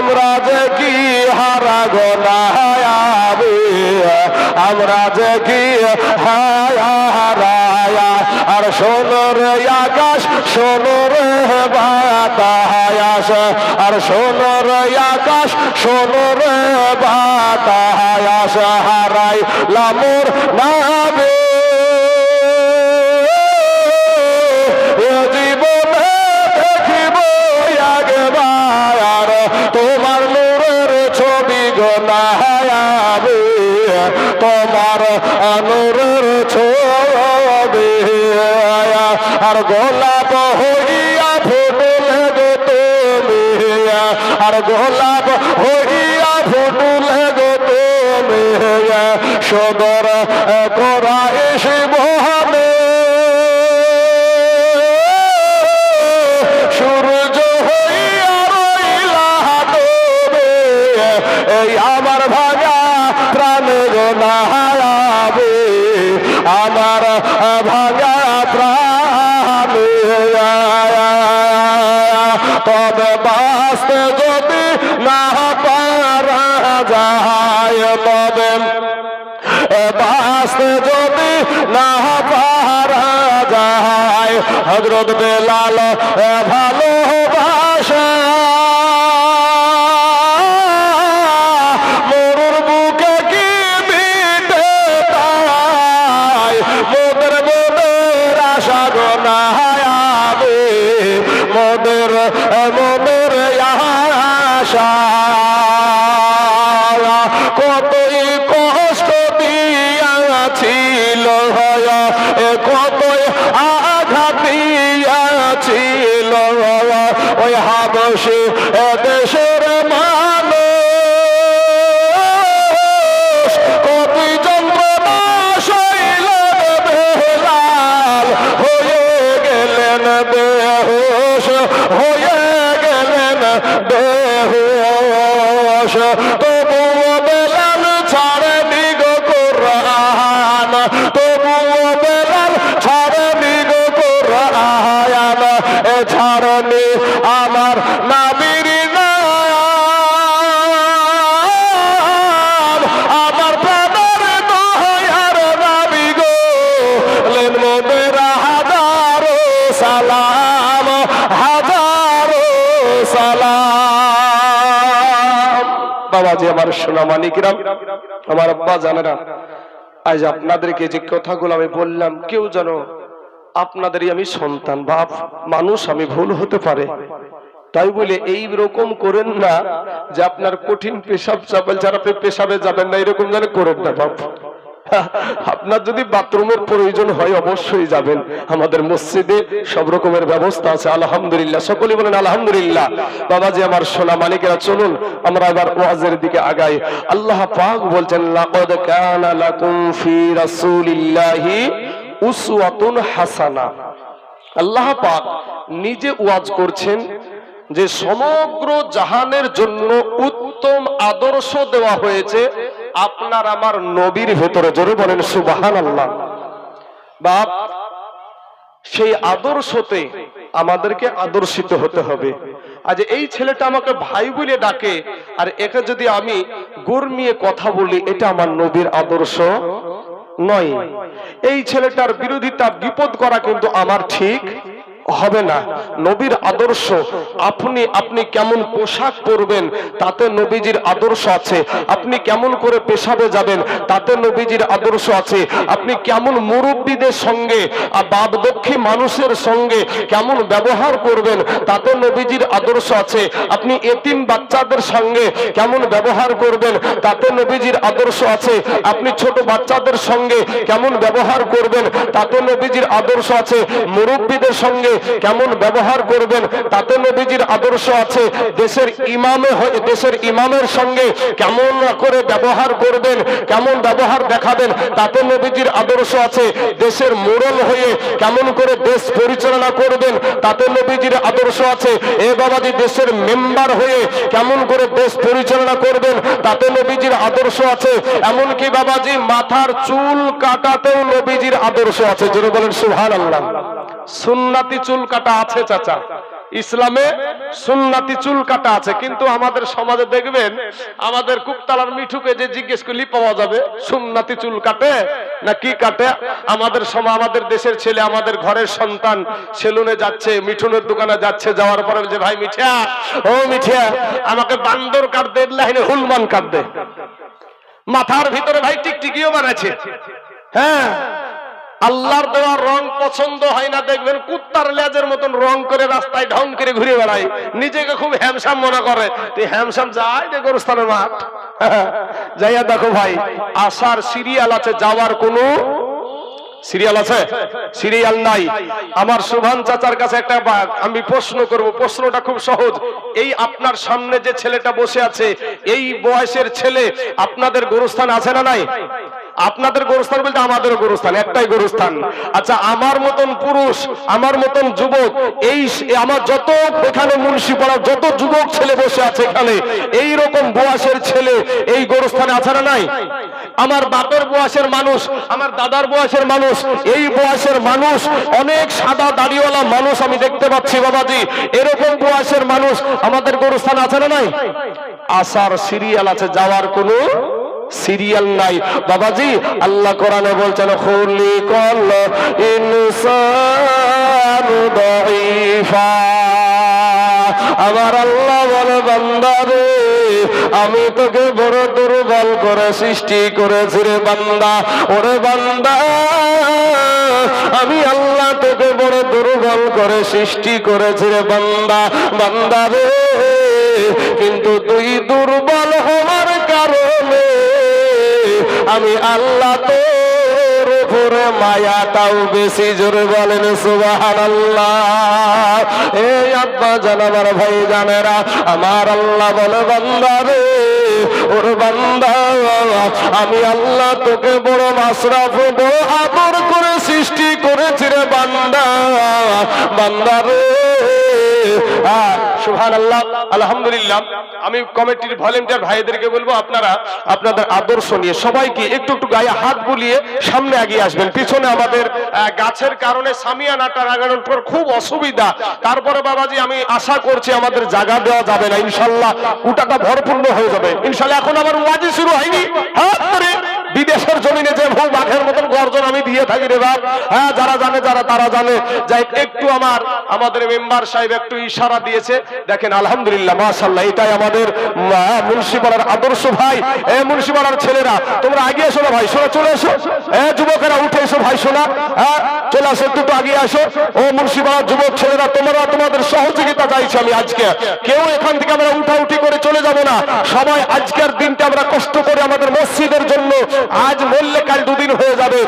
আমরা যে কি হারা গোনায়াবে, আমরা যে কি হারায়া। আর শোনো রে আকাশ, শোনো রে বাতাস, আর শোনো রে আকাশ, শোনো রে বাতাস, হারাই লামুর নাবে জীবনে দেখিব একবার তোমার নূরের ছবি গোনায়াবে, তোমার নূরের ছবি। আর গোলাপ হইয়া ফুটলে গো তুমি, আর গোলাপ হইয়া ফুটলে গো তুমি, সদর করা এসে বহনে সূর্য হইয়া রইলা তুমি, এই আমার ভাঙা প্রাণ গোনায়াবে, আমার ভাঙা প্রাণ। তবে বাঁচতে যদি না পারা যায়, তবে বাঁচতে যদি না পারা যায়, হযরত বেলাল ভালোবাসা মরুর বুকে কি বিটে তাই, মোদের মোদের আশা গোনায়াবে, মোদের মোদের আশা। কতই কষ্ট দিয়াছিল, কতই আঘাত দিয়াছিল ওই হাবশী দেশের মানুষ, কতই যন্ত্রণা সইল বেলাল, হয়ে গেলেন বেহুশ, হয়ে গেলেন বেহুশ। তবুও বেলাল ছাড়েনি গো কুরআন, তবুও বেলাল ছাড়েনি গো কুরআন, ছাড়েনি আমার নবীর নাম, আমার প্রাণের দয়ার নবী গো, লেন মোদের হাজারো সালাম, হাজারো সালাম। বাবাজি আমার সোনা মানিকরাম, আমার আব্বা জানেরা, আজ আপনাদেরকে যে কথাগুলো আমি বললাম, কেউ যেন আপনাদেরই আমি সন্তান, বাপ মানুষ, আমি ভুল হতে পারে, তাই বলে এই রকম করেন না যে আপনার কঠিন পেশাব চাপেল যারা আপনি পেশাবে যাবেন না, এরকম যেন করেন না বাপ। আপনার যদি বাথরুমের প্রয়োজন হয় অবশ্যই যাবেন, আমাদের মসজিদে সব রকমের ব্যবস্থা আছে আলহামদুলিল্লাহ। সকলেই বলেন আলহামদুলিল্লাহ। বাবাজি আমার সোনা মানিকেরা, চলুন আমরা এবার ওয়াজের দিকে আগাই। আল্লাহ পাক বলছেন, লাকাদ কানা লাকুম ফি রাসূলিল্লাহি উসওয়াতুন হাসানা। আল্লাহ পাক নিজে ওয়াজ করছেন যে সমগ্র জাহানের জন্য উত্তম আদর্শ দেওয়া হয়েছে আপনার আমার নবীর ভেতরে। জোরে বলেন সুবহানাল্লাহ। বাপ, সেই আদর্শতে আমাদেরকে আদর্শিত হতে হবে। আজ এই ছেলেটা আমাকে ভাই বলে ডাকে, আর একে যদি আমি গর্মিয়ে কথা বলি, এটা আমার নবীর আদর্শ নয়। এই ছেলেটার বিরোধিতা বিপদ করা কিন্তু আমার ঠিক হবে না। নবীর আদর্শ, আপনি কেমন পোশাক পরবেন তাতে নবীজির আদর্শ আছে। আপনি কেমন করে পেশাবে যাবেন তাতে নবীজির আদর্শ আছে। আপনি কেমন মুরব্বীদের সঙ্গে, বাপদক্ষী মানুষের সঙ্গে কেমন ব্যবহার করবেন তাতে নবীজির আদর্শ আছে। আপনি এতিম বাচ্চাদের সঙ্গে কেমন ব্যবহার করবেন তাতে নবীজির আদর্শ আছে। আপনি ছোট বাচ্চাদের সঙ্গে কেমন ব্যবহার করবেন তাতে নবীজির আদর্শ আছে। মুরব্বীদের সঙ্গে কেমন ব্যবহার করবেন তাতে নবীজির আদর্শ আছে। দেশের ইমামের সঙ্গে কেমন করে ব্যবহার করবেন, কেমন ব্যবহার দেখাবেন তাতে নবীজির আদর্শ আছে। দেশের মোড়ল হয়ে কেমন করে দেশ পরিচালনা করবেন তাতে নবীজির আদর্শ আছে। এ বাবাজি, দেশের মেম্বার হয়ে কেমন করে দেশ পরিচালনা করবেন তাতে নবীজির আদর্শ আছে। এমনকি বাবাজি মাথার চুল কাটাতেও নবীজির আদর্শ আছে। জোরে বলেন সুবহানাল্লাহ। সুন্নতি চুল কাটা আছে চাচা, ইসলামে সুন্নতি চুল কাটা আছে, কিন্তু আমাদের সমাজে দেখবেন আমাদের কুকতলার মিঠুকে যে জিজ্ঞেস করলি পাওয়া যাবে সুন্নতি চুল কাটে না কি কাটে। আমাদের আমাদের দেশের ছেলে, আমাদের ঘরের সন্তান সেলুনে যাচ্ছে, মিঠুনের দোকানে যাচ্ছে, যাওয়ার পরে যে ভাই মিঠা, ও মিঠা আমাকে বান্দর কাট দে, লাইনে হুলমান কাট দে। মাথার ভিতরে ভাই টিকটিকিও বানাচ্ছে। হ্যাঁ, আল্লাহর দেওয়ার রং পছন্দ হয় না, দেখবেন কুত্তার লেজের মতন রং করে রাস্তায় ঢং করে ঘুরে বেড়ায়, নিজেকে খুব হ্যামসাম মনে করে। তুই হ্যামসাম যাই দে গোরস্থানের মাঠ যাইয়া দেখো ভাই, আসার সিরিয়াল আছে, যাওয়ার কোনো সিরিয়াল আছে? সিরিয়াল নাই। আমার সুভান চাচার কাছে একটা আমি প্রশ্ন করব, প্রশ্নটা খুব সহজ। এই আপনার সামনে যে ছেলেটা বসে আছে, এই বয়সের ছেলে আপনাদের গোরস্থান আছে না নাই? আপনাদের গোরস্থান বলতে আমাদের গোরস্থান, একটাই গোরস্থান। আচ্ছা, আমার মতন পুরুষ, আমার মতন যুবক, এই আমার যত এখানে মুন্সিপাড়ার যত যুবক ছেলে বসে আছে এখানে, এই রকম বয়সের ছেলে এই গোরস্থানে আছে না নাই? আমার বাপের বয়সের মানুষ, আমার দাদার বয়সের মানুষ, এই বয়সের মানুষ, অনেক সাদা দাড়িওয়ালা মানুষ আমি দেখতে পাচ্ছি বাবাজি, এরকম বয়সের মানুষ আমাদের গোরস্থানে আছে না নাই? আসার সিরিয়াল আছে, যাওয়ার কোনো সিরিয়াল নাই বাবাজি। আল্লাহ কোরআনে বলছেন খুলিকাল ইনসানু দাঈফা। আমার আল্লাহ বলে বান্দা রে, আমি তোকে বড় দুর্বল করে সৃষ্টি করেছি রে বান্দা। ওরে বান্দা, আমি আল্লাহ তোকে বড় দুর্বল করে সৃষ্টি করেছি রে বান্দা। বান্দা রে, কিন্তু তুই দুর্বল হওয়ার কারণে আমি আল্লাহ তোর উপরে মায়াটাও বেশি। জোরে বলেন সুবহানাল্লাহ। এই আব্বা জান, আমার ভাই জানেরা, আমার আল্লাহ বলে বান্দা রে, ওর বান্দা, আমি আল্লাহ তোকে বড় মাশরাফ, বড় আদর করে সৃষ্টি করেছি রে বান্দা। বান্দা রে, সুবহানাল্লাহ, আলহামদুলিল্লাহ। আমি কমিটির ভলেন্টিয়ার ভাইদেরকে বলবো, আপনারা আপনাদের আদর্শ নিয়ে সবাইকে একটু একটু গায়ে হাত বুলিয়ে সামনে এগিয়ে আসবেন। পিছনে আমাদের গাছের কারণে সামিয়ানাটা লাগানোর পর খুব অসুবিধা। তারপরে বাবাজি আমি আশা করছি আমাদের জায়গা দেওয়া যাবে না, ইনশাল্লাহ কুটাটা ভরপূর্ণ হয়ে যাবে ইনশাল্লাহ। এখন আমার ওয়াজি শুরু হয়নি। বিদেশের জমিনে যে ভৌ বাঘের মতন গর্জন আমি দিয়ে থাকি রে বাপ, হ্যাঁ, যারা জানে তারা জানে। যাই একটু আমাদের মেম্বার সাহেব একটু ইশারা দিয়েছে, দেখেন আলহামদুলিল্লাহ মাশাআল্লাহ, এটাই আমাদের মুন্সিপাড়ার আদর্শ ভাই। এ মুন্সিপাড়ার ছেলেরা তোমরা আগে এসো না ভাই, শোনা চলে এসো। যুবকেরা উঠে এসো ভাই, শোনা চলে আসো, একটু আগে আসো। ও মুন্সিপাড়ার যুবক ছেলেরা, তোমরা তোমাদের সহযোগিতা চাইছি আমি আজকে। কেউ এখান থেকে আমরা উঠাউঠি করে চলে যাব না, সবাই আজকের দিনটা আমরা কষ্ট করে আমাদের মসজিদের জন্য, আজ মরলে কাল দুদিন হয়ে যাবে,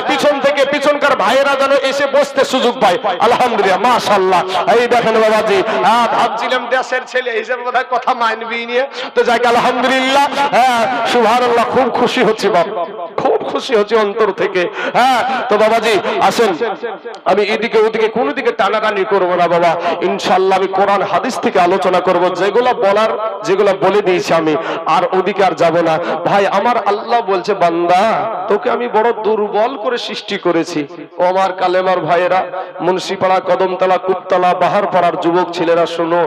পিছন থেকে পিছনকার ভাইয়েরা যেন এসে বসতে সুযোগ পায়। আলহামদুলিল্লাহ মাশাআল্লাহ। এই দেখেন বাবাজি, ভাবছিলাম দেশের ছেলে হিসেবে বোধহয় কথা মানবি নিয়ে, তো যাই আলহামদুলিল্লাহ, সুবহানাল্লাহ, খুব খুশি হচ্ছি বাবা, খুব খুশি হচ্ছি অন্তর থেকে। তো বাবাজি আসেন, আমি এদিকে ওদিকে কোনো দিকে টানাটানি করবো না বাবা, ইনশাআল্লাহ আমি কোরআন হাদিস থেকে আলোচনা করব, যেগুলো বলার যেগুলো বলে দিয়েছি আমি, আর ওদিকে আর যাব না। ভাই আমার আল্লাহ বলছে বান্দা, তোকে আমি বড় দুর্বল করে সৃষ্টি করেছি। ও আমার কালেমার ভাইয়েরা, মুন্সিপাড়া, কদমতলা, কুত্তলা, বাহারপাড়ার যুবক ছেলেরা শোনো,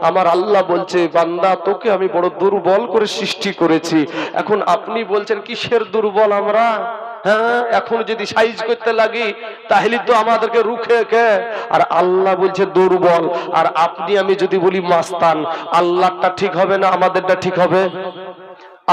আমার আল্লাহ বলছে বান্দা, তোকে আমি বড় দুর্বল করে সৃষ্টি করেছি। এখন আপনি বলছেন কিসের দুর্বল আমরা? হ্যাঁ, এখন যদি সাইজ করতে লাগি তাহলে তো আমাদেরকে রুখে কে। আর আল্লাহ বলছে দুর্বল, আর আপনি আমি যদি বলি মাস্তান, আল্লাহটা ঠিক হবে না আমাদেরটা ঠিক হবে?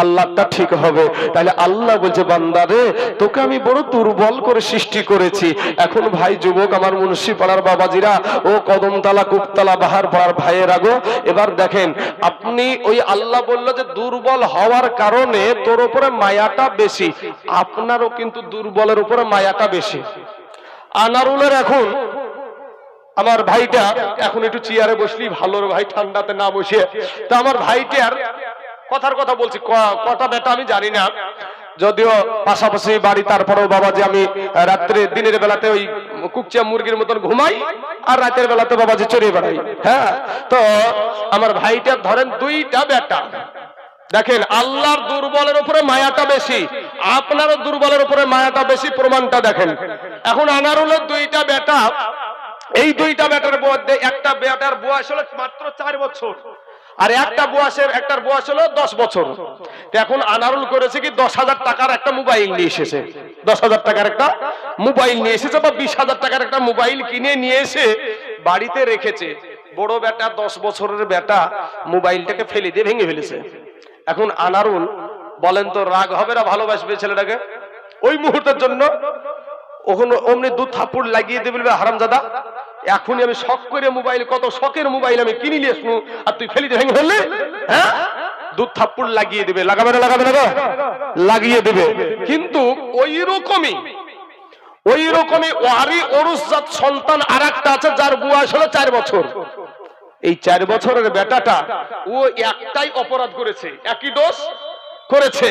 আল্লাহটা ঠিক হবে। তাহলে আল্লাহ বলছে বান্দারে, তোকে আমি বড় দুর্বল করে সৃষ্টি করেছি। এখন ভাই যুবক, আমার মুন্সিপাড়ার বাবাজিরা, ও কদমতলা, কুকতলা, বাহারপাড়ার ভাইয়েরা গো, এবার দেখেন আপনি, ওই আল্লাহ বলল যে দুর্বল হওয়ার কারণে তোর উপরে মায়াটা বেশি, আপনারও কিন্তু দুর্বলের উপরে মায়াটা বেশি। আনারুলের এখন আমার ভাইটা এখন একটু চেয়ারে বসলি ভালো ভাই, ঠান্ডাতে না বসে। তা আমার ভাইটার কথার কথা বলছি, কটা বেটা আমি জানি না, যদিও পাশাপাশি বাড়ি, তারপরেও বাবাজি আমি রাত্রে দিনের বেলাতে ওই কুকচিয়া মুরগির মতন ঘুমাই, আর রাতের বেলাতে বাবাজি চড়ে বেড়াই। হ্যাঁ, তো আমার ভাইটার ধরেন দুইটা বেটা। দেখেন আল্লাহর দুর্বলের উপরে মায়াটা বেশি, আপনারও দুর্বলের উপরে মায়াটা বেশি, প্রমাণটা দেখেন। এখন আনারুলের দুইটা বেটা এই দুইটা বেটার মধ্যে একটা বেটার বয়স হলো মাত্র 4 বছর, আর একটার বয়স হলো 10 বছর। এখন আনারুল করেছে কি 10,000 টাকার একটা মোবাইল নিয়ে এসেছে, 10,000 টাকার একটা মোবাইল নিয়ে এসেছে বা 20,000 টাকার একটা মোবাইল কিনে নিয়ে এসে বাড়িতে রেখেছে। বড় বেটা 10 বছরের বেটা মোবাইলটাকে ফেলে দিয়ে ভেঙে ফেলেছে। এখন আনারুল বলেন তো রাগ হবে না ভালোবাসবে ছেলেটাকে? ওই মুহূর্তের জন্য ওখানে অমনি 2 থাপ্পড় লাগিয়ে দেবে, বলবে হারামজাদা এখনই আমি শখ করে মোবাইল, কত শখের মোবাইল আমি কিনে নিয়ে আসবো আর তুই ফেলে দিয়ে ভেঙে ফেললে, হ্যাঁ? 2 থাপ্পড় লাগিয়ে দেবে, লাগাবে না লাগিয়ে দেবে। কিন্তু ওই রকমই ওয়ারি ওরুসজাত সন্তান আরেকটা আছে যার বয়স হলো 4 বছর। এই 4 বছরের বেটাটা ও একটাই অপরাধ করেছে, একই দোষ করেছে।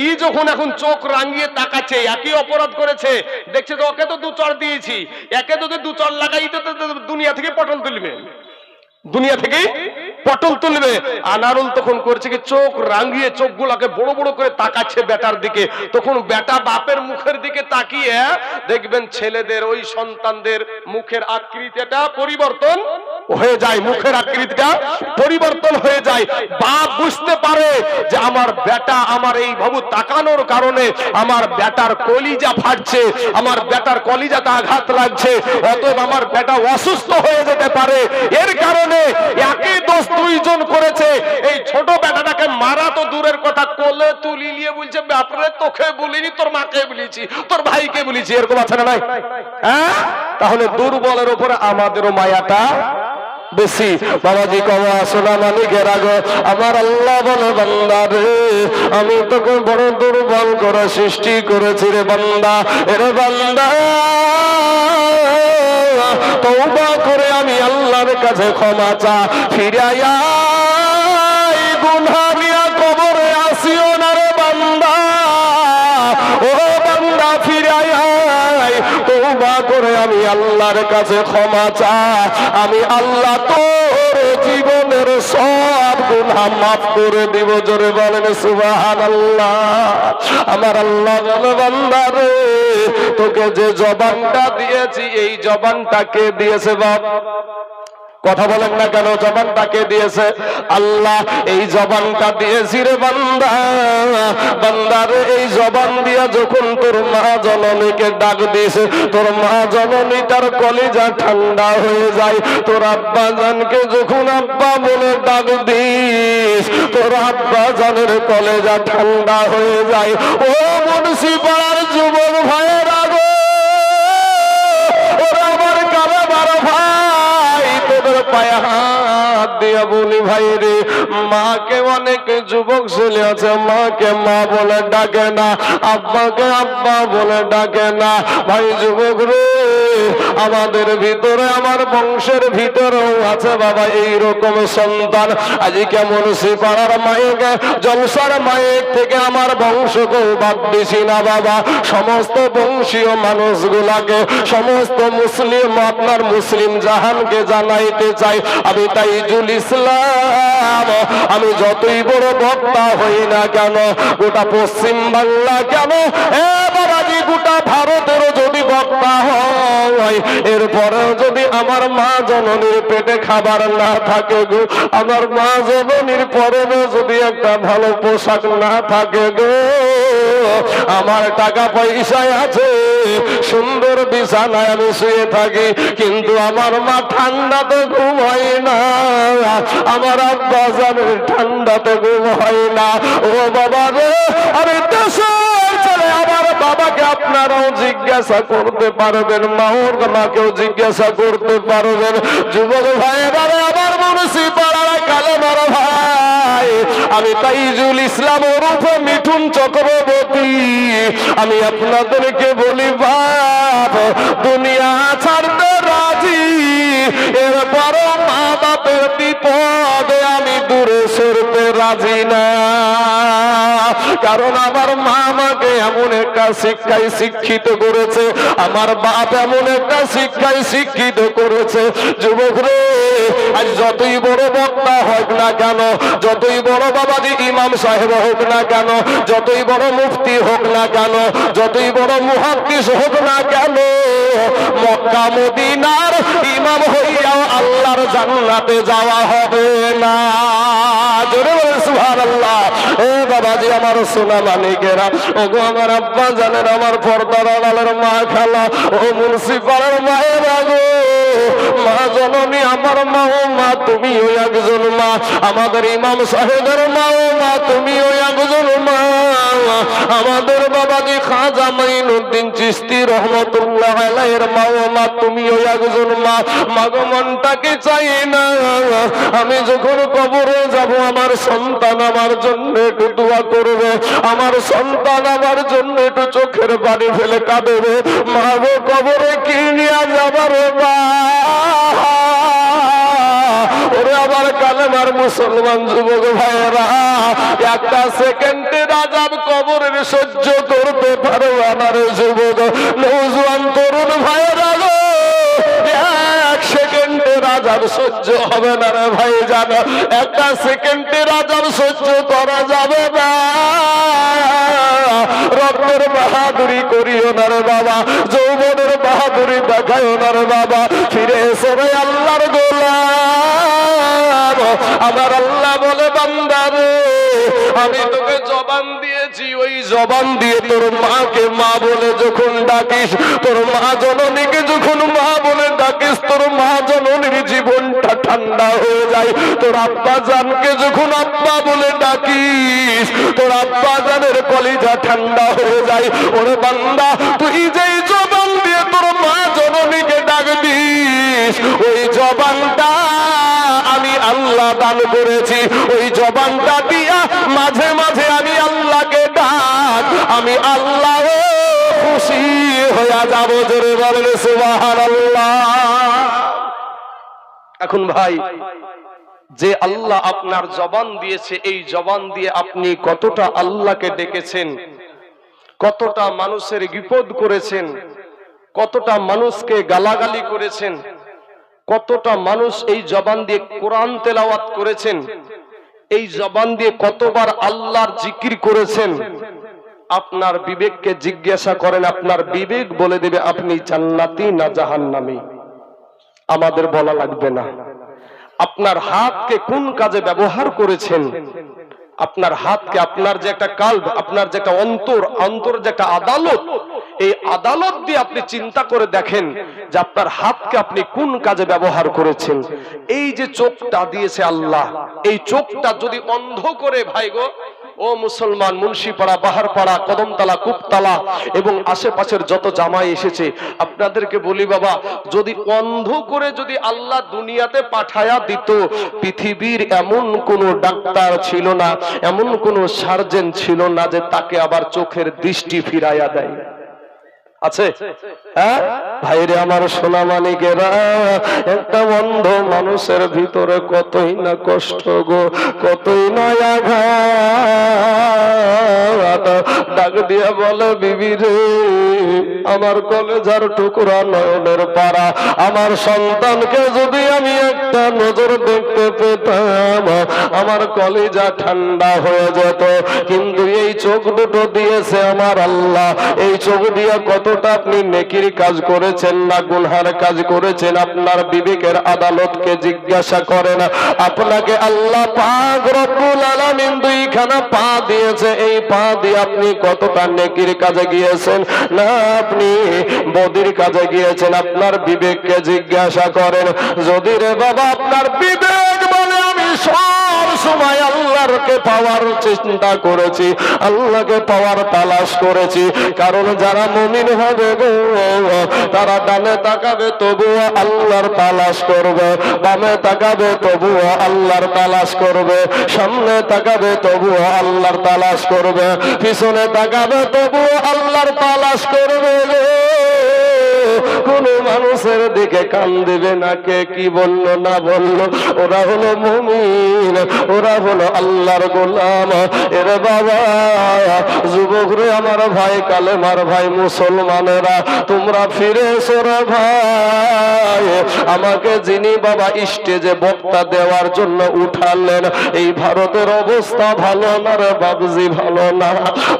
ই যখন এখন চোখ রাঙিয়ে তাকাচ্ছে, একই অপরাধ করেছে, দেখছে তো ওকে তো 2 চড় দিয়েছি, একে যদি 2 চড় লাগাই তো দুনিয়া থেকে পটল তুলবে, আনারুল তখন করছে কি চোখ রাঙিয়ে চোখগুলোকে বড় বড় করে তাকাচ্ছে বেটার দিকে। তখন বেটা বাপের মুখের দিকে তাকিয়ে দেখবেন ছেলেদের ওই সন্তানদের মুখের আকৃতিটা পরিবর্তন হয়ে যায়, মুখের আকৃতিটা পরিবর্তন হয়ে যায়। বাপ বুঝতে পারে যে আমার বেটা আমার এই ভাবু তাকানোর কারণে আমার বেটার কলিজা ফাটছে, আমার বেটার কলিজাতে আঘাত লাগছে, অতএব আমার বেটা অসুস্থ হয়ে যেতে পারে। এর কারণে একই দোষ 2 জন করেছে। এই ছোট বেটাটাকে মারা তো দূরের কথা, কোলে তুলি নিয়ে বলছে বাপরে তোকে বলিনি, তোর মাকে বলেছি, তোর ভাইকে বলেছি। এরকম আছে না নাই? হ্যাঁ, তাহলে দুর্বলের উপরে আমাদেরও মায়াটা বেশি। বাবাজি কমা সোনা মালিকের আগে আমার আল্লাহ বলে বান্দা রে আমি তোকে বড় দুর্বল করে সৃষ্টি করেছি রে বান্দা, এরে বান্দা তওবা করে আমি আল্লাহর কাছে ক্ষমা চা, ফিরে আয় গুনাহ নিয়ে কবরে আসিও না রে বান্দা, ও বান্দা ফিরে আয় তওবা করে আমি আল্লাহর কাছে ক্ষমা চা, আমি আল্লাহ তোর জীবনের সব গুনাহ মাফ করে দিব। জোরে বলেন সুবহানাল্লাহ। আমার আল্লাহ বলে বান্দা রে তোকে যে জবানটা দিয়েছি এই জবানটা কে দিয়েছে বাপ? কথা বলেন না কেন? জবানটাকে দিয়েছে আল্লাহ। এই জবানটা দিয়েছি রে বান্দা, বান্দারে এই জবান দিয়া যখন তোর মা জননীকে ডাক দিয়েছে, তোর মা জননী তার কলিজা ঠান্ডা হয়ে যায়। তোর আব্বা জানকে যখন আব্বা বলে ডাক দিস, তোর আব্বা জানের কলিজা ঠান্ডা হয়ে যায়। ও মুন্সি পাড়ার যুবক ভাইয়েরা গো, ওরা আমার কালা বারো ভাই, তোদের পায়ে হাত দিয়া বলি ভাই রে, মাকে অনেক যুবক ছেলে আছে মাকে মা বলে ডাকে না, আব্বাকে আব্বা বলে ডাকে না। ভাই যুবক রে, আমাদের ভিতরে আমার বংশের ভিতরেও আছে বাবা এইরকম সন্তান। আজ কেমন সে পাড়ার মায়েক জলসার মায়েক থেকে আমার বংশকেও বাদ দিছি না বাবা। সমস্ত বংশীয় মানুষগুলাকে, সমস্ত মুসলিম আপনার মুসলিম জাহানকে জানাইতে চাই আমি তাইজুল ইসলাম। আমি যতই বড় বক্তা হই না কেন, গোটা পশ্চিম বাংলা কেন এ বাবাজি গোটা ভারতের যদি বক্তা হয়, এরপরেও যদি আমার মা জননীর পেটে খাবার না থাকে গো, আমার মা জননীর পরনে যদি একটা ভালো পোশাক না থাকে গো, আমার টাকা পয়সায় আছে, সুন্দর বিছানায় আমি শুয়ে থাকি, কিন্তু আমার মা ঠান্ডাতে ঘুম হয় না, আমার আব্বা জানের ঠান্ডাতে ঘুম হয় না। ও বাবা রে, আরে দেশের ছেলে আমার বাবাকে আপনারাও জিজ্ঞাসা করতে পারবেন, মাওর মাকেও জিজ্ঞাসা করতে পারবেন। যুবক ভাইয়েরা আমার মুন্সি পাড়ার কালেমার ভাই, আমি তাইজুল ইসলাম ওরফে মিঠুন চক্রবর্তী, আমি আপনাদেরকে বলি বাপ দুনিয়া ছাড়তে রাজি, এরপরও মা বাপের বিপদে আমি দূরে সরতে রাজি না। কারণ আমার মা আমাকে এমন একটা শিক্ষায় শিক্ষিত করেছে, আমার বাপ এমন একটা শিক্ষায় শিক্ষিত করেছে। যুবক রে, আজ যতই বড় বক্তা হোক না কেন, যতই বড় বাবাজি ইমাম সাহেব হোক না কেন, যতই বড় মুফতি হোক না কেন, যতই বড় মুহাদ্দিস হোক না কেন, মক্কা মদিনার ইমাম হইয়াও আল্লাহর জান্নাতে যাওয়া হবে না। জোরে বলেন সুবহানাল্লাহ। এ বাবাজি আমার সোনা মানিকেরা, ওগো আমার আব্বা জানেন, আমার পর্দার আড়ালের মা খালা, ও মুন্সিপালের মায়েরা গো, মা জননী আমার মা, ও মা তুমিও একজন মা, আমাদের ইমাম সাহেবের মা, ও মা তুমিও একজন মা, আমাদের বাবাজি খাজা মাইনুদ্দিন চিশতি রহমতুল্লাহ আলাইহির মা, ও মা তুমিও একজন মা। মাগো মনটাকে চাই না আমি যখন কবরে যাব আমার সন্তান আমার জন্য একটু দোয়া করবে, আমার সন্তান আমার জন্য একটু চোখের পানি ফেলে কাঁদবে। মাগো কবরে কি নিয়ে যাবার বা ওরে আবার কালেমার মুসলমান যুবক ভাইয়েরা, একটা সেকেন্ডের আযাব কবরের সহ্য করতে পারবে না রে যুবক নওজোয়ান তরুণ ভাইয়েরা গো, এক সেকেন্ডের আযাব সহ্য হবে না রে ভাই জানো, একটা সেকেন্ডের আযাব সহ্য করা যাবে না। রক্তের বাহাদুরি করিও না রে বাবা, যৌবনের বাহাদুরি দেখাইও না রে বাবা, ফিরে এসো রে আল্লাহর গোলাম। আমার আল্লাহ বলে বান্দা রে, আমি তোকে জবান দিয়েছি, ওই জবান দিয়ে তোর মাকে মা বলে যখন ডাকিস, তোর মা জননীকে যখন মা বলে ডাকিস, তোর মা জননীর জীবনটা ঠান্ডা হয়ে যায়। তোর আব্বা জানকে যখন আব্বা বলে ডাকিস, তোর আব্বা জানের কলিজা ঠান্ডা হয়ে যায়। ওরে বান্দা, তুই যেই জবান দিয়ে তোর মা জননীকে ডাক দিস, ওই জবানটা আমি আল্লাহ দান করেছি, ওই জবানটা দিয়া মাঝে মাঝে আমি আল্লাহকে ডাক, আমি আল্লাহ খুশি হইয়া যাব। জোরে বলেন সুবহানাল্লাহ। এখন ভাই, যে আল্লাহ আপনার জবান দিয়েছে, এই জবান দিয়ে আপনি কতটা আল্লাহকে ডেকেছেন, কতটা মানুষের বিপদ করেছেন, কতটা মানুষকে গালাগালি করেছেন, কতটা মানুষ এই জবান দিয়ে কোরআন তেলাওয়াত করেছেন, এই জবান দিয়ে কতবার আল্লাহর জিকির করেছেন। আপনার বিবেককে জিজ্ঞাসা করেন, আপনার বিবেক বলে দেবে আপনি জান্নাতি না জাহান্নামী। আমাদের বলা লাগবে না। আপনার হাতকে কোন কাজে ব্যবহার করেছেন, আপনার হাতকে, আপনার যে একটা কাল্ব, আপনার যে একটা অন্তর যে একটা আদালত, এই আদালত দিয়ে আপনি চিন্তা করে দেখেন যে আপনার হাতকে আপনি কোন কাজে ব্যবহার করেছেন। এই যে চোখটা দিয়েছে আল্লাহ, এই চোখটা যদি অন্ধ করে, ভাই গো ও মুসলমান, মুন্সিপাড়া, বাহারপাড়া, কদমতলা, কুপতলা এবং আশেপাশের যত জামাই এসেছে, আপনাদেরকে বলি বাবা, যদি অন্ধ করে যদি আল্লাহ দুনিয়াতে পাঠায়া দিত, পৃথিবীর এমন কোন ডাক্তার ছিল না, এমন কোন সার্জন ছিল না যে তাকে আবার চোখের দৃষ্টি ফিরাইয়া দেয়। আছে? হ্যাঁ ভাইরে আমার সোনা মানিকেরা, একটা অন্ধ মানুষের ভিতরে কতই না কষ্ট গো, কতই না আঘাত। ডাক দিয়া বলে, বিবি রে, আমার কলেজার টুকরা নয়নের পাড়া, আমার সন্তানকে যদি আমি একটা নজর দেখতে পেতাম, আমার কলেজা ঠান্ডা হয়ে যেত। কিন্তু এই চোখ দুটো দিয়েছে আমার আল্লাহ, এই চোখ দিয়ে কতটা আপনি নেকির কাজ করেছেন না গুনহার কাজ করেছেন, আপনার বিবেকের আদালতকে জিজ্ঞাসা করেন। আপনাকে আল্লাহ পাক রব্বুল আলামিন দুইখানা পা দিয়েছে, এই পা দিয়ে আপনি কতটা নেকির কাজে গিয়েছেন না আপনি বদির কাজে গিয়েছেন, আপনার বিবেককে জিজ্ঞাসা করেন। যদি রে বাবা আপনার বিবেক বলে আমি সব সময় আল্লাহকে পাওয়ার চিন্তা করেছি, আল্লাহকে পাওয়ার তালাশ করেছি, কারণ যারা মুমিন হবে গো, তারা ডানে তাকাবে তবুও আল্লাহর তালাশ করবে, বামে তাকাবে তবুও আল্লাহর তালাশ করবে, সামনে তাকাবে তবুও আল্লাহর তালাশ করবে, পিছনে তাকাবে তবুও আল্লাহর তালাশ করবে। কোন মানুষের দিকে কান দেবে না। কে কি বললো না বললো, ওরা হলো মুমিন, ওরা হলো আল্লাহর গোলাম। এর বাবা যুবক রে, আমার ভাই, কালেমার ভাই, মুসলমানেরা, তোমরা ফিরে এসো রে ভাই। আমাকে যিনি বাবা স্টেজে বক্তা দেওয়ার জন্য উঠালেন, এই ভারতের অবস্থা ভালো না রে বাবজি, ভালো না।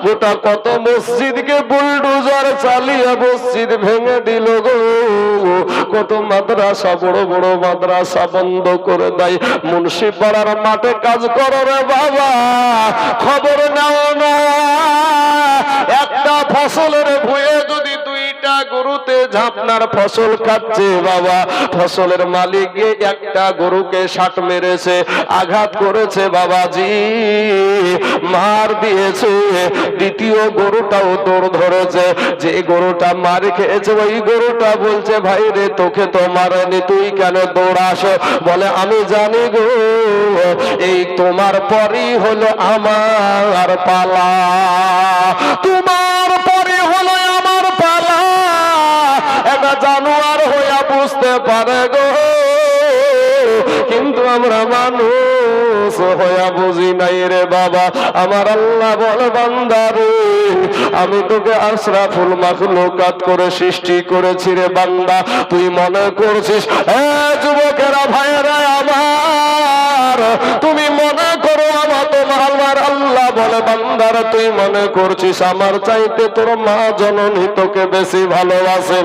গোটা কত মসজিদকে বুলডোজার চালিয়ে মসজিদ ভেঙে দিল গো। কত মাদ্রাসা, বড় বড় মাদ্রাসা বন্ধ করে দেয়। মুন্সিপাড়ার মাঠে কাজ করো রে বাবা, খবর নাও না। একটা ফসলের ভুঁয়ে যদি দুইটা গরুতে ঝাপনার ফসল খাচ্ছে বাবা, ফসলের মালিক গিয়ে একটা গরুকে ষাট মেরেছে, আঘাত করেছে বাবাজি, মার দিয়েছে। দ্বিতীয় গরুটাও দৌড় ধরেছে, যে গরুটা মার খেয়েছে ওই গরুটা বলছে, ভাই রে তোকে তো মারেনি, তুই কেন দৌড়াস? বলে আমি জানি গো, এই তোমার পরই হলো আমার পালা, তোমার পরই হলো আমার পালা। একটা জানোয়ার হইয়া বুঝতে পারে গো, কিন্তু আমরা মানুষ হইয়া বুঝি নাই রে বাবা। আমার আল্লাহ বলে, বান্দারে আমি তোকে আশরাফুল মাখলুকাত করে সৃষ্টি করেছি রে বান্দা, তুই মনে করছিস যুবকেরা ভাইয়েরা আমার, তুমি মনে করো আমার তোমার আল্লাহ বলে, বান্দার তুই মনে করছিস আমার চাইতে তোর মা জননী তোকে বেশি ভালোবাসে।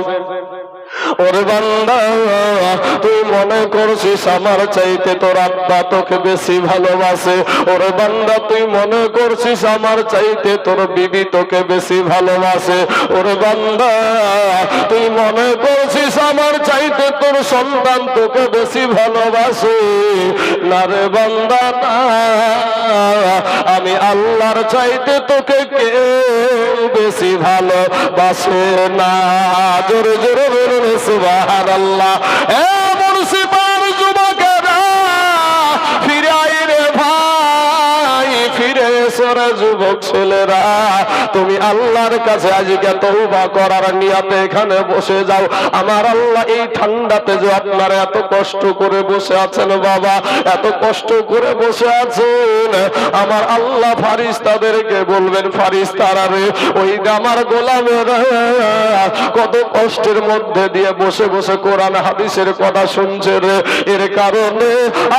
ওরে বান্দা, তুই মনে করছিস আমার চাইতে তোর আব্বা তোকে বেশি ভালোবাসে। ওরে বান্দা, তুই মনে করছিস আমার চাইতে তোর বিবি তোকে বেশি ভালোবাসে। ওরে বান্দা, তুই মনে করছিস আমার চাইতে তোর সন্তান তোকে বেশি ভালোবাসে। না রে বান্দা না, আমি আল্লাহর চাইতে তোকে কেউ বেশি ভালোবাসে না। জোরে জোরে বলুন সুবহানাল্লাহ। এ মুন্সিপাড়ার যুবকেরা, ফিরে আয় রে ভাই, ফিরে এসো রে যুবক ছেলেরা। তুমি আল্লাহর কাছে আজকে তওবা করার নিয়তে এখানে বসে যাও। আমার আল্লাহ এই ঠান্ডাতে যে আপনারা এত কষ্ট করে বসে আছেন বাবা, এত কষ্ট করে বসে আছেন, আমার আল্লাহ ফারিস্তাদেরকে বলবেন, ফারিস্তারা রে, ওই আমার গোলামেরা কত কষ্টের মধ্যে দিয়ে বসে বসে কোরআন হাদিসের কথা শুনছে রে, এর কারণে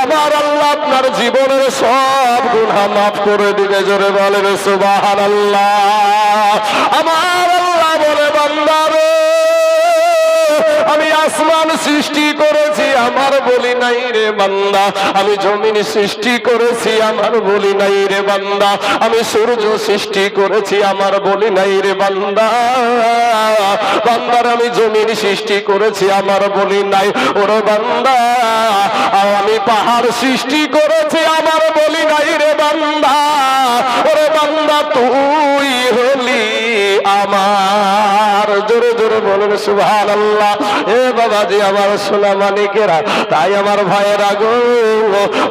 আমার আল্লাহ আপনার জীবনের সব গুনাহ মাফ করে দিবে। জোরে বলেন সুবহানাল্লাহ। আমার আল্লাহ বলে, বান্দা রে, আমি আসমান সৃষ্টি করেছি আমার বলি নাই রে বান্দা, আমি জমিন সৃষ্টি করেছি আমার বলি নাই রে বান্দা, আমি সূর্য সৃষ্টি করেছি আমার বলি নাই রে বান্দা। বান্দার আমি জমিন সৃষ্টি করেছি আমার বলি নাই। ওরে বান্দা, আমি পাহাড় সৃষ্টি করেছি আমার বলি নাই রে বান্দা। ওরে বান্দা, তুই হলি আমার। জোরে জোরে বলুন সুবহানাল্লাহ। এ বাবাজি, আমার সোনা মানিকেরা, তাই আমার ভাইয়েরা গো,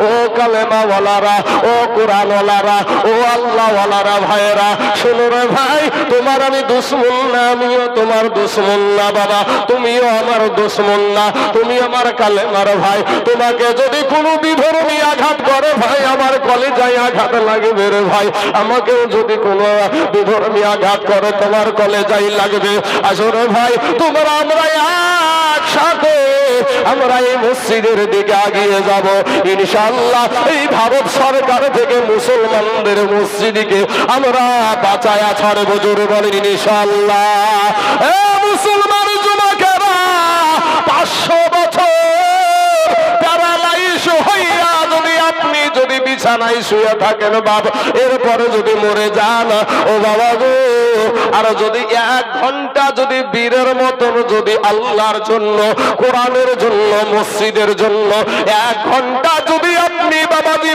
ও কালেমা ওয়ালারা, ও কোরআন ওয়ালারা, ও আল্লাহ ওয়ালারা ভাইয়েরা, শোনো রে ভাই, তোমার আমি দুশমন না, আমিও তোমার দুশমন না বাবা, তুমিও আমার দুশমন না, তুমি আমার কালেমার ভাই। তোমাকে যদি কোনো বিধর্মী আঘাত করে ভাই, আমার কলেজায় আঘাত লাগবে রে ভাই। আমাকেও যদি কোনো বিধর্মী আঘাত করে, তোমার কলেজায় লাগবে। আসলে ভাই, তোমরা আমরা একসাথে আমরা এই মসজিদের দিকে এগিয়ে যাব ইনশাআল্লাহ। এই ভারত সরকার থেকে মুসলমানদের মসজিদকে আমরা বাঁচায়া ছাড়বো। জোরে বলেন ইনশাআল্লাহ। এ মুসলমান যুবকেরা, 500 বছর প্যারালাইজ হইয়া যদি আপনি যদি বিছানায় শুয়ে থাকেন বাবা, এরপরে যদি মরে যান ও বাবা গো, আর যদি 1 ঘন্টা যদি বীরের মতন যদি আল্লাহর জন্য, কোরআনের জন্য, মসজিদের জন্য 1 ঘন্টা যদি আপনি বাবাজি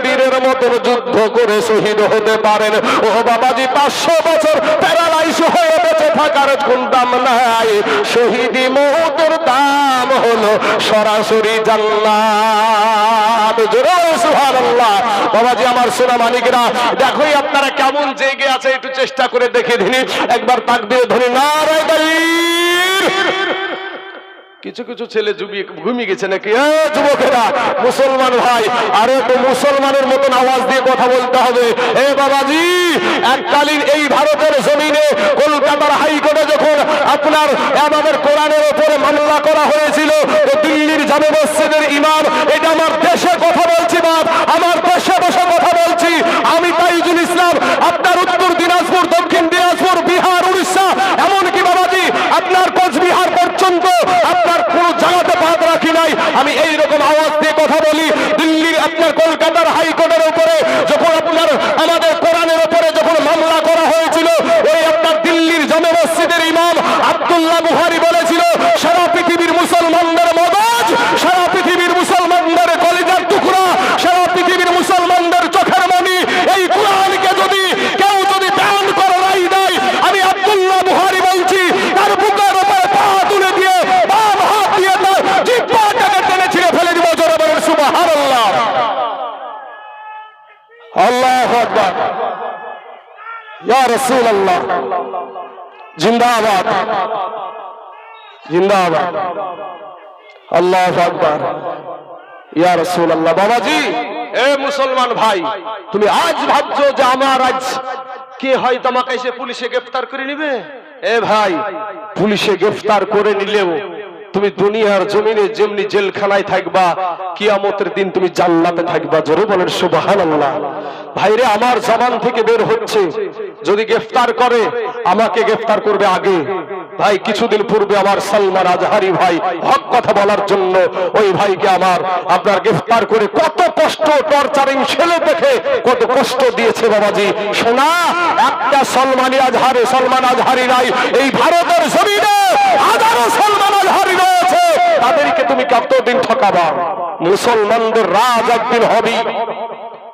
বীরের মতন যুদ্ধ করে শহীদ হতে পারেন, ও বাবাজি 500 বছর প্যারালাইজ হয়ে বেঁচে থাকার কোন দাম নাই। শহীদি মওতের দাম হলো সরাসরি জান্নাত। জোরে সুবহানাল্লাহ। বাবাজি আমার সোনা মানিকেরা, দেখোই আপনারা কেমন জেগে আছে, একটু চেষ্টা করে দেখে দিন। একবার তাকবীর ধ্বনি, নারে তাকবীর। কিছু কিছু ছেলে ঘুমিয়ে গেছে নাকি? যুবকেরা, মুসলমান ভাই, আরে তো মুসলমানের মতন আওয়াজ দিয়ে কথা বলতে হবে। এ বাবাজি, এককালীন এই ভারতের জমিনে কলকাতার হাইকোর্টে যখন আপনার আমাদের কোরআনের উপরে মামলা করা হয়েছিল, তো দিল্লির জামে মসজিদের ইমাম, এটা আমার দেশে কথা বলছি বাপ, আমার দেশে বসে কথা বলছি আমি, তাইজুল ইসলাম, আপনার উত্তর দিনাজপুর, দক্ষিণ দিনাজপুর, বিহার, উড়িষ্যা, এমনকি বাবাজি আপনার কোচবিহার পর্যন্ত আপনার কোন জায়গাতে বাদ রাখি নাই। আমি এইরকম আওয়াজ দিয়ে কথা বলি। দিল্লির আপনার কলকাতার হাইকোর্টের উপরে যখন আপনার আমাদের কোরআনের উপরে যখন মামলা করা হয়েছিল, ওই আপনার দিল্লির জামে মসজিদের ইমাম আব্দুল্লাহ বুখারী বলেছিল, সারা পৃথিবীর মুসলমানদের মগজ, সারা পৃথিবীর মুসলমানদের কলিজার টুকরা, সারা পৃথিবীর মুসলমানদের চোখের মণি, এই কোরআনকে যদি কেউ যদি ব্যান করে রায় দেয়, আমি আব্দুল্লাহ বুখারী বলছি তার বুকের উপরে পা তুলে দিয়ে বাম হাত দিয়ে তার জিহ্বাটাকে টেনে ছিঁড়ে ফেলে দিব। জোরে বলেন সুবহানাল্লাহ। আল্লাহু আকবার। ইয়া রাসূলুল্লাহ, জিন্দাবাদ, জিন্দাবাদ। আল্লাহু আকবার। ইয়া রাসূলুল্লাহ। বাবাজি, এ মুসলমান ভাই, তুমি আজ ভাবছো যে আমার আজ কে হয় তোমাকে এসে পুলিশে গ্রেফতার করে নিবে? এ ভাই, পুলিশে গ্রেফতার করে নিলেও তুমি দুনিয়ার জমিনে যেমনি জেলখানায় থাকবা, কিয়ামতের দিন তুমি জান্নাতে থাকবা। জোরে বলেন সুবহানাল্লাহ। ভাইরে, আমার জবান থেকে বের হচ্ছে, যদি গ্রেফতার করে আমাকে গ্রেফতার করবে আগে। ভাই, কিছুদিন পূর্বে আমার সালমান আজহারি ভাই হক কথা বলার জন্য ওই ভাইকে আমার আপনার গ্রেফতার করে কত কষ্ট, টর্চারিং ছেলে দেখে কত কষ্ট দিয়েছে বাবাজি। শোনা, একটা সালমান আজহারি নাই, এই ভারতের জমিনে হাজারো সালমান আজহারি রয়েছে, তাদেরকে তুমি কতদিন ঠকাবা? মুসলমানদের রাজ একদিন হবে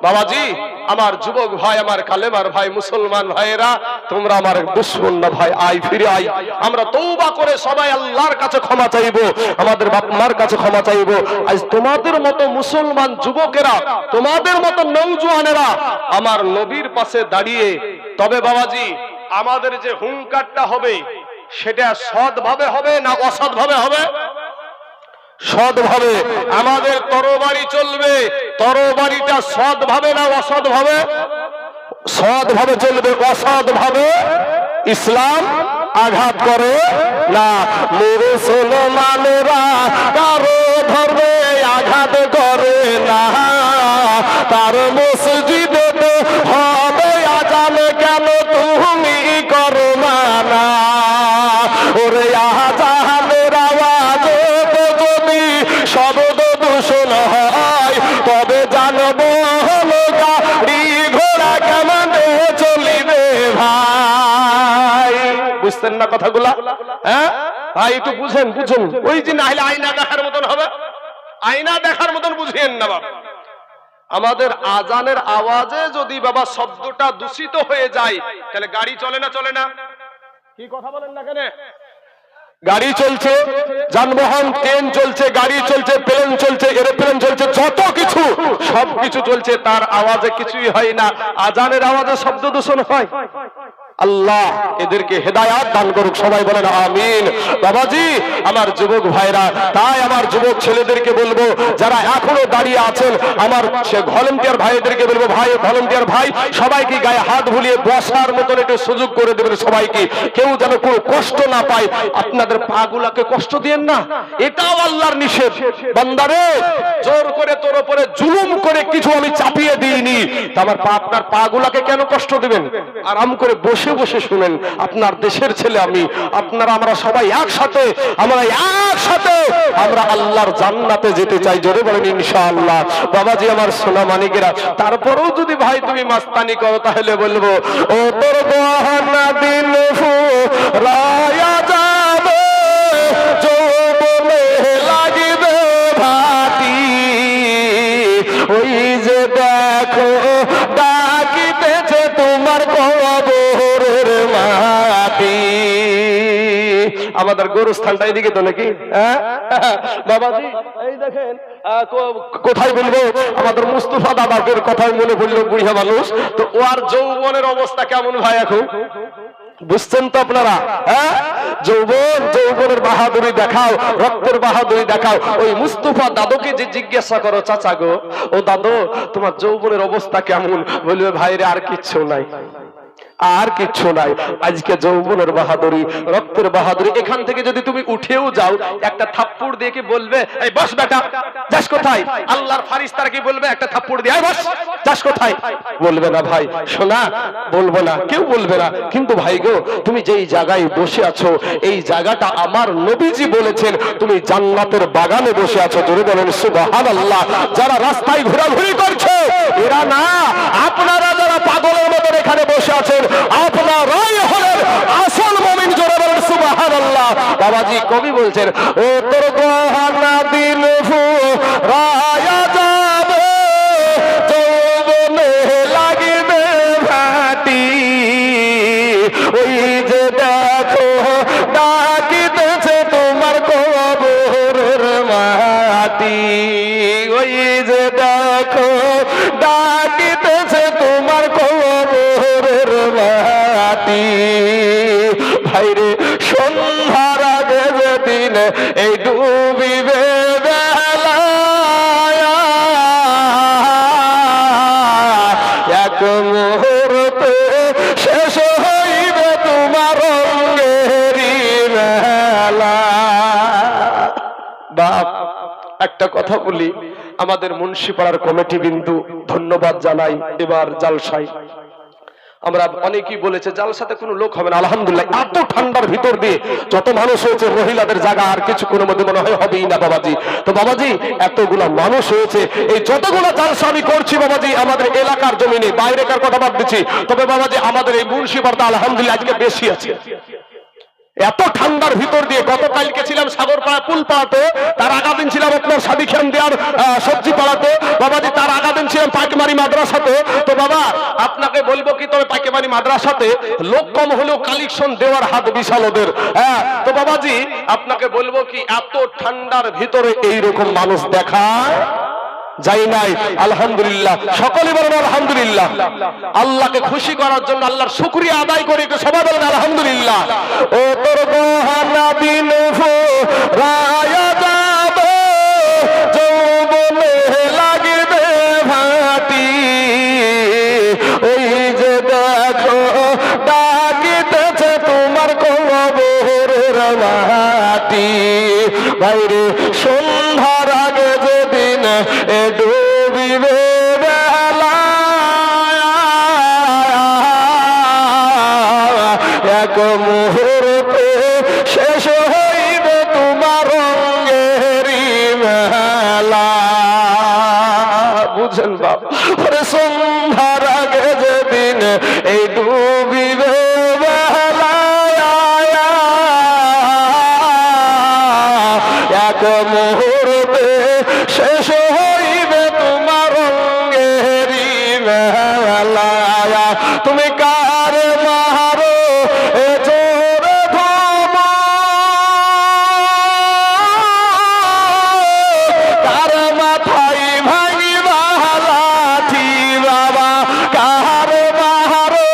বাবাজি। আমার যুবক ভাই, আমার কালেমার ভাই, মুসলমান ভাইয়েরা, তোমরা আমার দুশমন না ভাই, আই ফিরে আই। আমরা তওবা করে সবাই আল্লাহর কাছে ক্ষমা চাইবো, আমাদের বাপ মার কাছে ক্ষমা চাইবো। আজ তোমাদের মতো মুসলমান যুবকেরা, তোমাদের মতো নওজোয়ানেরা আমার নবীর পাশে দাঁড়িয়ে, তবে বাবাজি আমাদের যে হুঙ্কারটা হবে সেটা সৎভাবে হবে না অসৎভাবে হবে? সৎভাবে। আমাদের তরবারি চলবে, তরবারিটা সৎভাবে না অসৎভাবে? সৎভাবে চলবে, অসৎভাবে ইসলাম আঘাত করে না। মুসলমানেরা কারো ধর্মে আঘাত করে না, তার মসজিদে তো হবে আজান, কেন তুমি করো না? ওরে আজানের আওয়াজে যদি শব্দ দূষণ হয়, তবে জানবো গাড়ি ঘোড়া কেমন চলিবে ভাই। বুঝতেন না কথাগুলা? হ্যাঁ ভাই, একটু বুঝেন, বুঝুন। ওই যে না হলে আয়না দেখার মতন হবে, আয়না দেখার মতন বুঝিয়েন না বাবা। আমাদের আজানের আওয়াজে যদি বাবা শব্দটা দূষিত হয়ে যায়, তাহলে গাড়ি চলে না? চলে না? কি কথা বলেন না কেন? গাড়ি চলছে, যানবাহন, ট্রেন চলছে, গাড়ি চলছে, প্লেন চলছে, এরোপ্লেন চলছে, যত কিছু সবকিছু চলছে, তার আওয়াজে কিছুই হয় না, আজানের আওয়াজে শব্দ দূষণ হয়। আল্লাহ এদেরকে হেদায়াত দান করুক, সবাই বলেন আমিন। বাবাজি, আমার যুবক ভাইরা, তাই আমার যুবক ছেলেদেরকে বলবো, যারা এখনো দাঁড়িয়ে আছেন, আমার ভলেন্টিয়ার ভাইদেরকে বলবো, ভাই ভলেন্টিয়ার ভাই, সবাইকে গায়ে হাত বুলিয়ে বসার মতন একটু সুযোগ করে দেবেন সবাইকে, কেউ যেন কোনো কষ্ট না পায়। আপনাদের পাগুলাকে কষ্ট দিয়েন না, এটাও আল্লাহর নিষেধ। বান্দারে, জোর করে তোর উপরে জুলুম করে কিছু আমি চাপিয়ে দিইনি, তা আমার আপনার পাগুলাকে কেন কষ্ট দিবেন? আরাম করে বসে বসে শুনেন, আপনার দেশের ছেলে আমি, আপনারা, আমরা সবাই একসাথে, আমরা আল্লাহর জান্নাতে যেতে চাই। জোরে বলেন ইনশাআল্লাহ। বাবাজি, আমার সোনা মানিকেরা, তারপরেও যদি ভাই তুমি মাস্তানি করো, তাহলে বলবো, ও তোর গহনা দিন রায়া যাবে, যৌবনে লাগিবে ভাটি, ওই যে দেখো ডাকিতেছে তোমার কবরের মাটি। আমাদের গোরস্থানটা এদিকে তো নাকি? হ্যাঁ বাবাজি, এই দেখেন কোথায় বলবো, আমাদের মুস্তফা দাদাকে কথাই মনে পড়লো, বুড়িয়া মানুষ তো, ওর যৌবনের অবস্থা কেমন ভাই এখন? বুঝছেন তো আপনারা? হ্যাঁ, যৌবন, যৌবনের বাহাদুরি দেখাও, রক্তের বাহাদুরি দেখাও। ওই মুস্তফা দাদুকে যে জিজ্ঞাসা করো, চাচা গো, ও দাদু তোমার যৌবনের অবস্থা কেমন? বলবে ভাইরে আর কিচ্ছু নাই, আর কিচ্ছু নাই। আজকে যৌবনের বাহাদুরি, রক্তের বাহাদুরি। এখান থেকে যদি তুমি উঠেও যাও, একটা থাপ্পড় দিয়ে কি বলবে এই বস বেটা, যাস কোথায়? আল্লাহর ফারিস্তারা কি বলবে একটা থাপ্পড় দিয়ে এই বস, যাস কোথায়? বলবে না ভাই, শোনা, বলবো না, কেউ বলবে না। কিন্তু ভাই গো, তুমি যেই জায়গায় বসে আছো, এই জায়গাটা আমার নবীজি বলেছেন তুমি জান্নাতের বাগানে বসে আছো। জোরে বলেন সুবহানাল্লাহ। যারা রাস্তায় ঘোরাঘুরি করছে এরা না, আপনারা যারা পাগলের মতো এখানে বসে আছেন আপনারাই হলেন আসল মুমিন। জোরে বলেন সুবহানাল্লাহ। বাবাজি কবি বলছেন, ও তোর গহনা দিল ফুরায়া যাবে, যৌবনে লাগিবে ভাটি, ওই যে দেখো ডাকিতেছে তোমার কবরের মাটি, ওই যে দেখো ডাকিতেছে তোমার কবরের মাটি। ভাইরে সন্ধ্যার আগে যেদিন এই ডুবিবে বেলা, এক মুহূর্তে শেষ হইবে তোমার অঙ্গেরি মেলা। বাপ একটা কথা বলি, আমাদের মুন্সিপাড়ার কমিটি বিন্দু ধন্যবাদ জানাই। এবার জালসায় আমরা অনেকেই বলেছে জালসাতে কোনো লোক হবে না, আলহামদুলিল্লাহ এত ঠান্ডার ভিতর দিয়ে যত মানুষ হয়েছে, মহিলাদের জায়গা আর কিছুক্ষণের মধ্যে মনে হয় হবেই না বাবাজি। তো বাবাজি এতগুলা মানুষ হয়েছে, এই যতগুলো জালসা আমি করছি বাবাজি আমাদের এলাকার জমিনে, বাইরেকার কথা বাদ দিচ্ছি, তবে বাবাজি আমাদের এই মুন্সিপাড়াটা আলহামদুলিল্লাহ আজকে বেশি আছে। এত ঠান্ডার ভিতর দিয়ে গতকালকে ছিলাম সাগরপাড়া পুলপাড়াতে, তার আগা দিন ছিলাম আপনার সাদি খান দেওয়ার সবজি পাড়াতে বাবাজি, তার আগা দিন ছিলাম পাইকমারি মাদ্রাসাতে। তো বাবা আপনাকে বলবো কি, তবে পাইকমারি মাদ্রাসাতে লোক কম হলেও কালেকশন দেওয়ার হাত বিশাল ওদের। হ্যাঁ, তো বাবাজি আপনাকে বলবো কি, এত ঠান্ডার ভিতরে এইরকম মানুষ দেখা যাই নাই। আলহামদুলিল্লাহ, সকলে বলেন আলহামদুলিল্লাহ। আল্লাহকে খুশি করার জন্য আল্লাহর শুকরিয়া আদায় করে সবাই বলেন আলহামদুলিল্লাহ। ও তোর গহনা দিন ফুরায়া যাবে, যৌবনে লাগিবে ভাটি, ওই যে দেখো ডাকিতেছে তোমার কবরের মাটি। বাইরে সন্ধ্যার আগে যেদিন ডুবিবে বেলা, এক মুহূর্তে শেষ হইবে তোমার অঙ্গেরি মেলা। বুঝছেন বাপ? সন্ধ্যার আগে যেদিন এই ডুবিবে বেলা, এক মুহূর্তে শেষ হইবে তোমার অঙ্গেরি মেলা। তুমি কার মারো এ জোর ধম, কার মাথায় ভাঙিবা লাঠি, বাবা কার মারো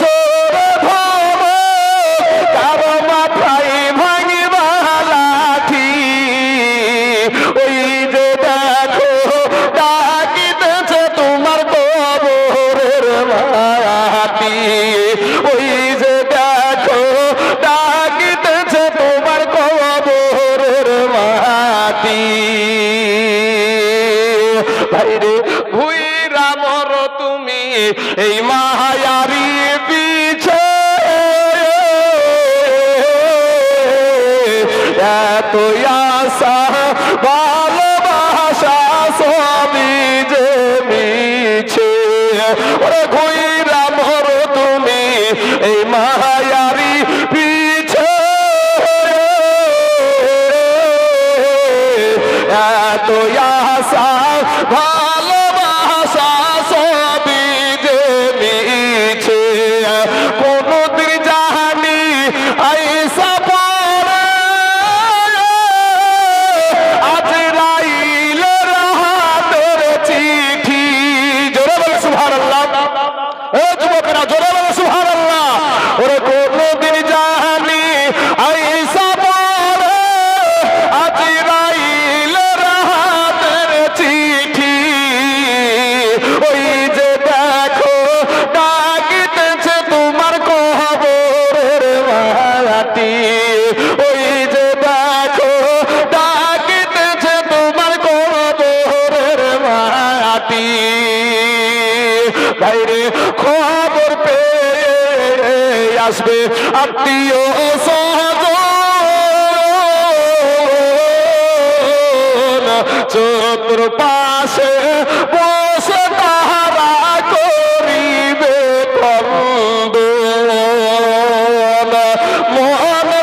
জোর ধম, কার মাথায় ভাঙিবা লাঠি, ওই যে দেখো ডাকিতেছে তোমার কবরের মাটি, ওই যে দেখো ডাকিতেছে তোমার কবরের মাটি। ভাইরে ভুইরা মরো তুমি এই মায়ারি পিছে, এত আশা ভালোবাসা সবই যে মিছে, ওরে ঘুইরা মরো তুমি এই মায়ারি পিছে, এত আশা ভালোবাসা সবই যে মিছে, কোনদিন জানি আইসা পড়ে আজরাইলের হাতের চিঠি। জোরে বলে সুবহানাল্লাহ। এ যুবকেরা জোরে বলে সুবহানাল্লাহ। ওরে কোন রাতি বাইরে খবর পেয়ে আসবে আত্মীয় স্বজন চতুর্পাশে বসে তাহারা করিবে কন্দন মনে